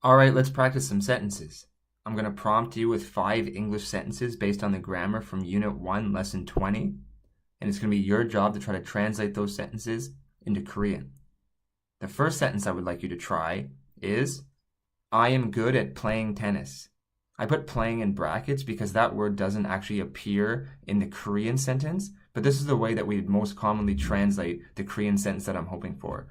All right, let's practice some sentences. I'm going to prompt you with 5 English sentences based on the grammar from Unit 1, Lesson 20. And it's going to be your job to try to translate those sentences into Korean. The first sentence I would like you to try is, I am good at playing tennis. I put playing in brackets because that word doesn't actually appear in the Korean sentence, but this is the way that we most commonly translate the Korean sentence that I'm hoping for.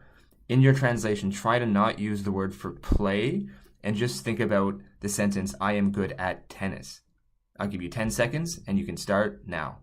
In your translation, try to not use the word for play and just think about the sentence, I am good at tennis. I'll give you 10 seconds and you can start now.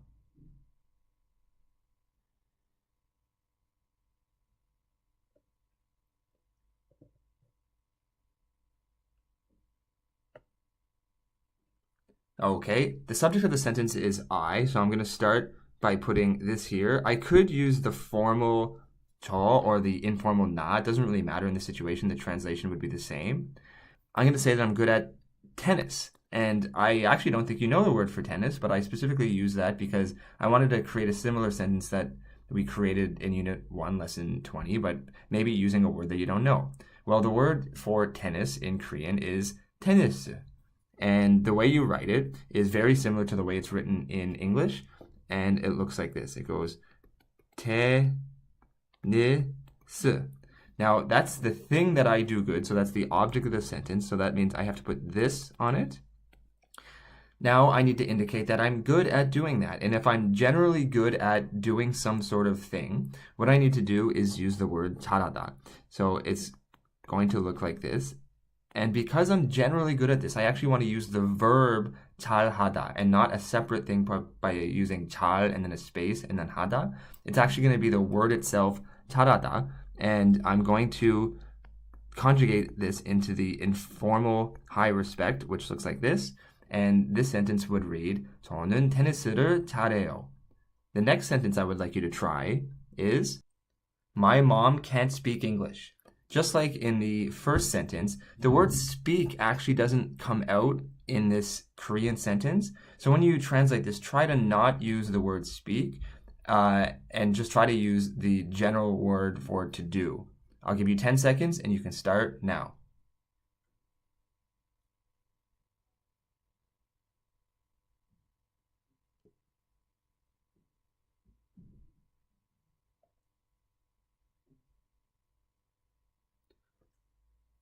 Okay, the subject of the sentence is I, so I'm going to start by putting this here. I could use the formal 저 or the informal 나. It doesn't really matter in this situation. The translation would be the same. I'm going to say that I'm good at tennis. And I actually don't think you know the word for tennis, but I specifically use that because I wanted to create a similar sentence that we created in Unit 1, Lesson 20, but maybe using a word that you don't know. Well, the word for tennis in Korean is tennis. And the way you write it is very similar to the way it's written in English. And it looks like this. It goes tennis. Now, that's the thing that I do good. So that's the object of the sentence. So that means I have to put this on it. Now I need to indicate that I'm good at doing that. And if I'm generally good at doing some sort of thing, what I need to do is use the word 잘하다. So it's going to look like this. And because I'm generally good at this, I actually want to use the verb 잘하다 and not a separate thing by using 잘 and then a space and then 하다. It's actually going to be the word itself, 잘하다, and I'm going to conjugate this into the informal high respect, which looks like this. And this sentence would read, 저는 테니스를 잘해요. The next sentence I would like you to try is, my mom can't speak English. Just like in the first sentence, the word speak actually doesn't come out in this Korean sentence. So when you translate this, try to not use the word speak and just try to use the general word for to do. I'll give you 10 seconds and you can start now.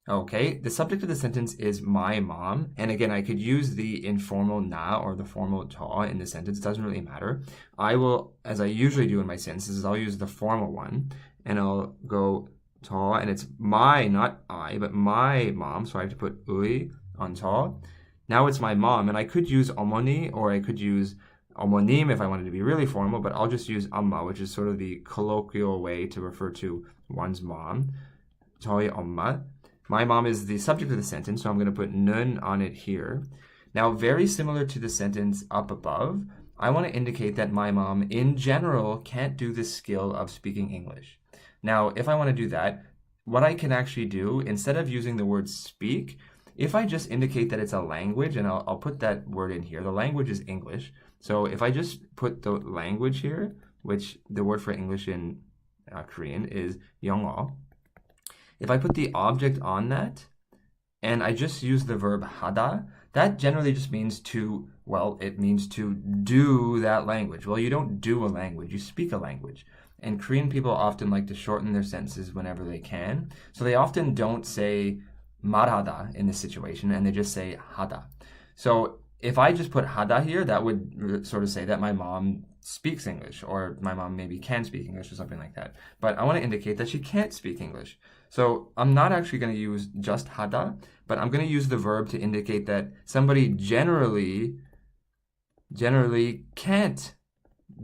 Okay, the subject of the sentence is my mom. And again, I could use the informal na or the formal 저 in the sentence. It doesn't really matter. I will, as I usually do in my sentences, I'll use the formal one. And I'll go 저, and it's my, not I, but my mom. So I have to put 의 on 저. Now it's my mom. And I could use 어머니 or I could use 어머님 if I wanted to be really formal. But I'll just use 엄마, which is sort of the colloquial way to refer to one's mom. 저희 엄마. My mom is the subject of the sentence, so I'm going to put 는 on it here. Now, very similar to the sentence up above, I want to indicate that my mom, in general, can't do the skill of speaking English. Now, if I want to do that, what I can actually do, instead of using the word speak, if I just indicate that it's a language, and I'll put that word in here, the language is English. So if I just put the language here, which the word for English in Korean is 영어, if I put the object on that, and I just use the verb 하다, that generally just means to, well, it means to do that language. Well, you don't do a language, you speak a language. And Korean people often like to shorten their sentences whenever they can. So they often don't say 말하다 in this situation, and they just say 하다. So if I just put 하다 here, that would sort of say that my mom speaks English, or my mom maybe can speak English or something like that. But I want to indicate that she can't speak English. So I'm not actually going to use just 하다, but I'm going to use the verb to indicate that somebody generally can't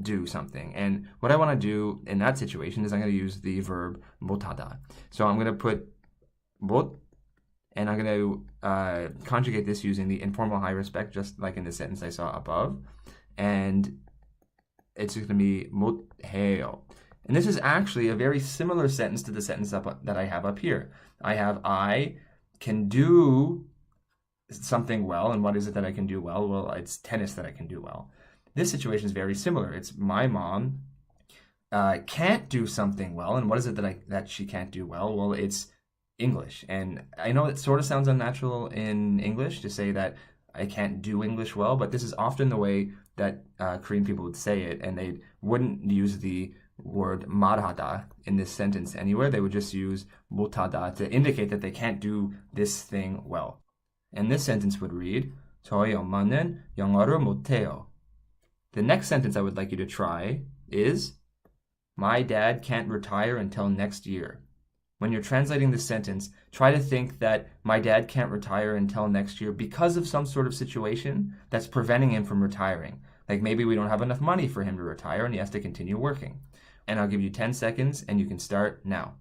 do something. And what I want to do in that situation is I'm going to use the verb 못하다. So I'm going to put 못, and I'm going to conjugate this using the informal high respect, just like in the sentence I saw above. And it's going to be 못해요. And this is actually a very similar sentence to the sentence that I have up here. I can do something well. And what is it that I can do well? Well, it's tennis that I can do well. This situation is very similar. It's my mom can't do something well. And what is it that she can't do well? Well, it's English. And I know it sort of sounds unnatural in English to say that I can't do English well, but this is often the way that Korean people would say it, and they wouldn't use the word 말하다 in this sentence anywhere. They would just use 못하다 to indicate that they can't do this thing well. And this sentence would read, 저희 엄마는 영어를 못해요. The next sentence I would like you to try is, my dad can't retire until next year. When you're translating this sentence, try to think that my dad can't retire until next year because of some sort of situation that's preventing him from retiring. Like maybe we don't have enough money for him to retire and he has to continue working. And I'll give you 10 seconds and you can start now.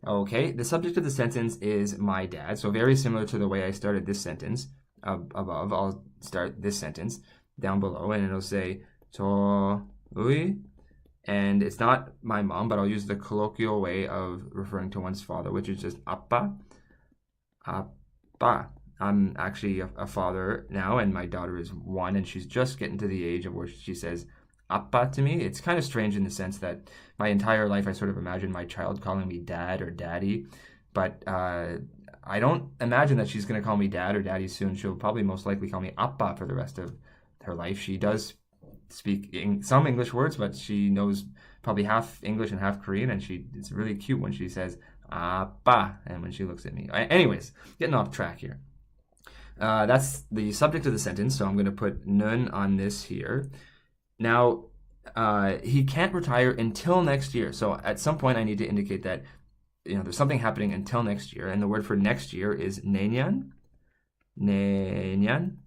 Okay, the subject of the sentence is my dad, so very similar to the way I started this sentence above. I'll start this sentence down below, and it'll say 저의, and it's not my mom, but I'll use the colloquial way of referring to one's father, which is just 아빠, 아빠. I'm actually a father now, and my daughter is 1, and she's just getting to the age of where she says 아빠 to me. It's kind of strange in the sense that my entire life I sort of imagine my child calling me dad or daddy, but I don't imagine that she's going to call me dad or daddy soon. She'll probably most likely call me appa for the rest of her life. She does speak some English words, but she knows probably half English and half Korean, and it's really cute when she says appa and when she looks at me. Anyways, getting off track here. That's the subject of the sentence, so I'm going to put 는 on this here. Now, he can't retire until next year. So at some point, I need to indicate that there's something happening until next year, and the word for next year is 내년. 내년.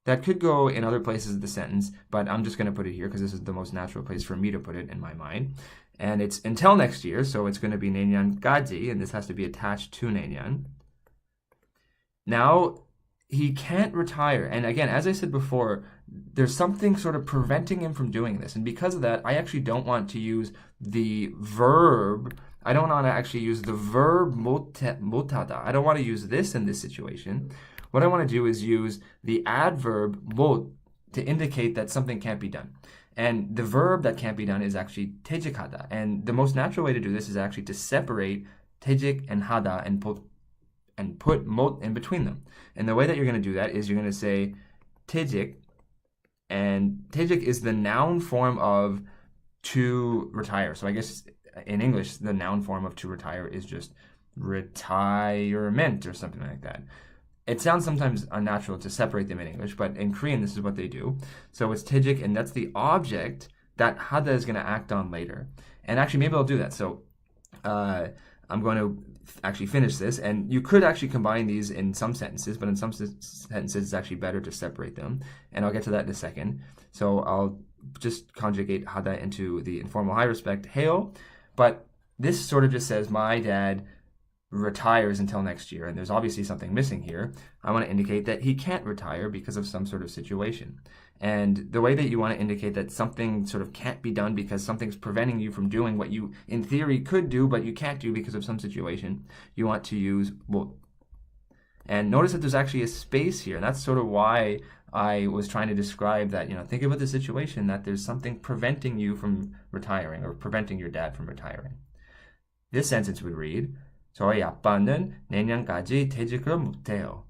That could go in other places of the sentence, but I'm just going to put it here because this is the most natural place for me to put it in my mind. And it's until next year, so it's going to be 내년까지, and this has to be attached to 내년. Now, he can't retire. And again, as I said before, there's something sort of preventing him from doing this. And because of that, I actually don't want to use the verb. I don't want to actually use the verb 못하다. I don't want to use this in this situation. What I want to do is use the adverb 못 to indicate that something can't be done. And the verb that can't be done is actually 퇴직하다. And the most natural way to do this is actually to separate 퇴직 and 하다 and put 못 in between them. And the way that you're going to do that is you're going to say 퇴직, and 퇴직 is the noun form of to retire. So I guess in English, the noun form of to retire is just retirement or something like that. It sounds sometimes unnatural to separate them in English, but in Korean, this is what they do. So it's 퇴직, and that's the object that 하다 is going to act on later. And actually, maybe I'll do that. So I'm going to actually finish this, and you could actually combine these in some sentences, but in some sentences it's actually better to separate them, and I'll get to that in a second. So I'll just conjugate 하다 into the informal high respect 해요, but this sort of just says my dad retires until next year, and there's obviously something missing here. I want to indicate that he can't retire because of some sort of situation. And the way that you want to indicate that something sort of can't be done because something's preventing you from doing what you, in theory, could do, but you can't do because of some situation, you want to use 못. And notice that there's actually a space here. And that's sort of why I was trying to describe that, think about the situation that there's something preventing you from retiring or preventing your dad from retiring. This sentence would read, 저희 아빠는 내년까지 퇴직을 못해요.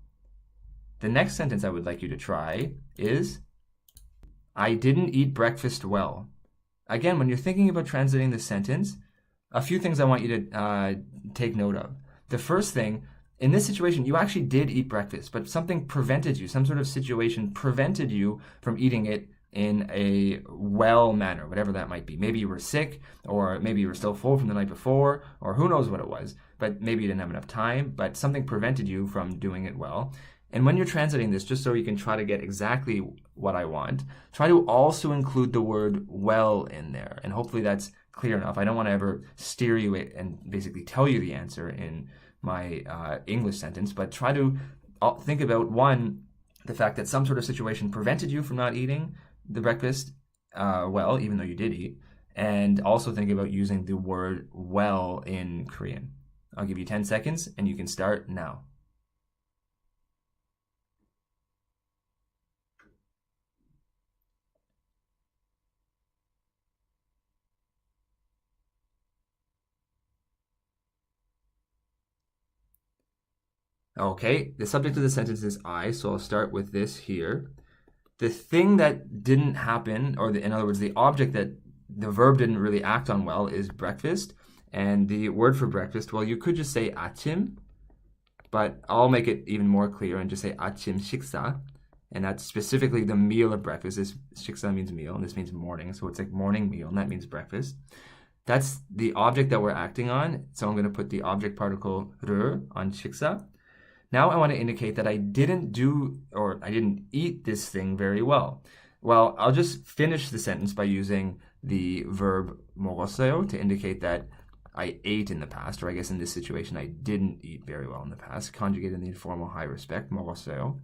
The next sentence I would like you to try is, I didn't eat breakfast well. Again, when you're thinking about translating this sentence, a few things I want you to take note of. The first thing, in this situation, you actually did eat breakfast, but something prevented you, some sort of situation prevented you from eating it in a well manner, whatever that might be. Maybe you were sick, or maybe you were still full from the night before, or who knows what it was, but maybe you didn't have enough time, but something prevented you from doing it well. And when you're translating this, just so you can try to get exactly what I want, try to also include the word well in there. And hopefully that's clear enough. I don't want to ever steer you and basically tell you the answer in my English sentence, but try to think about, one, the fact that some sort of situation prevented you from not eating the breakfast well, even though you did eat, and also think about using the word well in Korean. I'll give you 10 seconds and you can start now. Okay, the subject of the sentence is I, so I'll start with this here. The thing that didn't happen, in other words, the object that the verb didn't really act on well is breakfast. And the word for breakfast, well, you could just say 아침, but I'll make it even more clear and just say 아침 식사. And that's specifically the meal of breakfast. This 식사 means meal, and this means morning. So it's like morning meal, and that means breakfast. That's the object that we're acting on. So I'm going to put the object particle 를 on 식사. Now I want to indicate that I didn't eat this thing very well. Well, I'll just finish the sentence by using the verb 먹었어요 to indicate that I ate in the past, or I guess in this situation I didn't eat very well in the past, conjugated in the informal high respect, 먹었어요.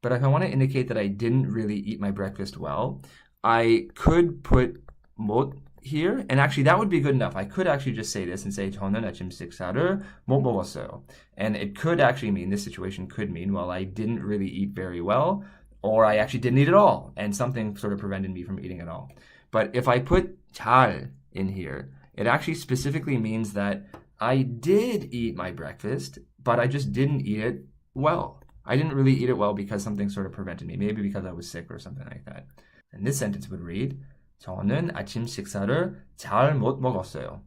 But if I want to indicate that I didn't really eat my breakfast well, I could put 못 here, and actually that would be good enough. I could actually just say this and say 저는 아침 식사를 못 먹었어요. And it could actually mean, this situation could mean, well, I didn't really eat very well, or I actually didn't eat at all, and something sort of prevented me from eating at all. But if I put 잘 in here, it actually specifically means that I did eat my breakfast, but I just didn't eat it well. I didn't really eat it well because something sort of prevented me, maybe because I was sick or something like that. And this sentence would read, 저는 아침 식사를 잘 못 먹었어요.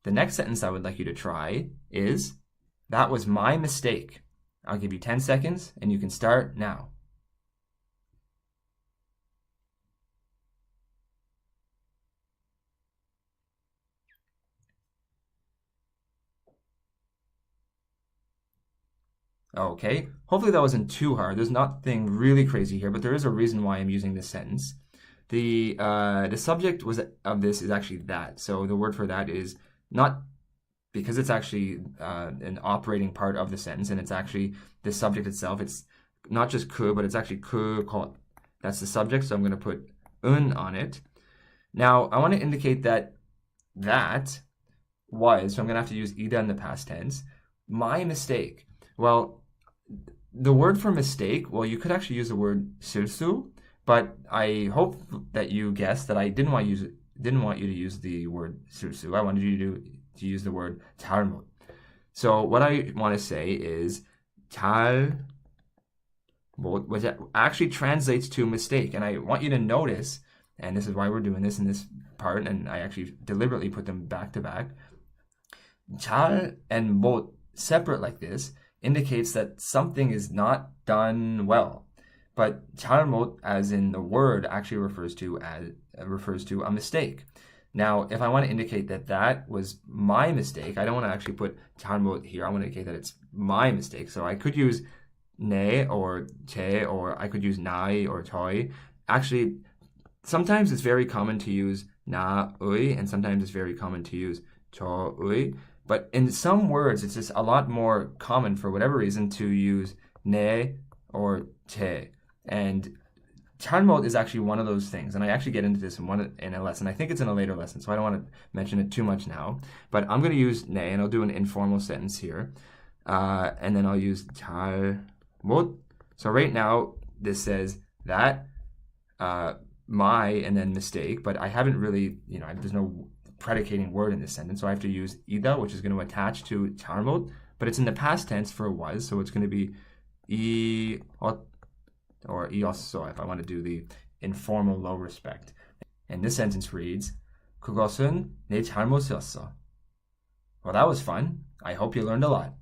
The next sentence I would like you to try is, that was my mistake. I'll give you 10 seconds, and you can start now. Okay, hopefully that wasn't too hard. There's nothing really crazy here, but there is a reason why I'm using this sentence. The subject of this is actually that. So the word for that is not, because it's actually an operating part of the sentence, and it's actually the subject itself. It's not just 그, but it's actually 그. That's the subject, so I'm going to put 은 on it. Now, I want to indicate that was, so I'm going to have to use ida in the past tense. My mistake. Well, the word for mistake, well, you could actually use the word 실수, but I hope that you guessed that I didn't want you to use the word 실수. I wanted you to use the word 잘못. So what I want to say is 잘못, which actually translates to mistake. And I want you to notice, and this is why we're doing this in this part, and I actually deliberately put them back to back. 잘 and 못, separate like this, indicates that something is not done well. But 잘못, as in the word, actually refers to a mistake. Now, if I want to indicate that was my mistake, I don't want to actually put 잘못 here. I want to indicate that it's my mistake. So I could use 내 or 제, or I could use 나이 or 저희. Actually, sometimes it's very common to use 나의, and sometimes it's very common to use 저의. But in some words, it's just a lot more common, for whatever reason, to use 내 or 제. And 잘못 is actually one of those things, and I actually get into this in a lesson. I think it's in a later lesson, so I don't want to mention it too much now. But I'm going to use 네, and I'll do an informal sentence here, and then I'll use 잘못. So right now, this says that, my, and then mistake, but I haven't really, there's no predicating word in this sentence, so I have to use ida, which is going to attach to 잘못, but it's in the past tense for was, so it's going to be 이었, or 이었어, if I want to do the informal low respect. And this sentence reads, 그것은 내 잘못이었어. Well, that was fun. I hope you learned a lot.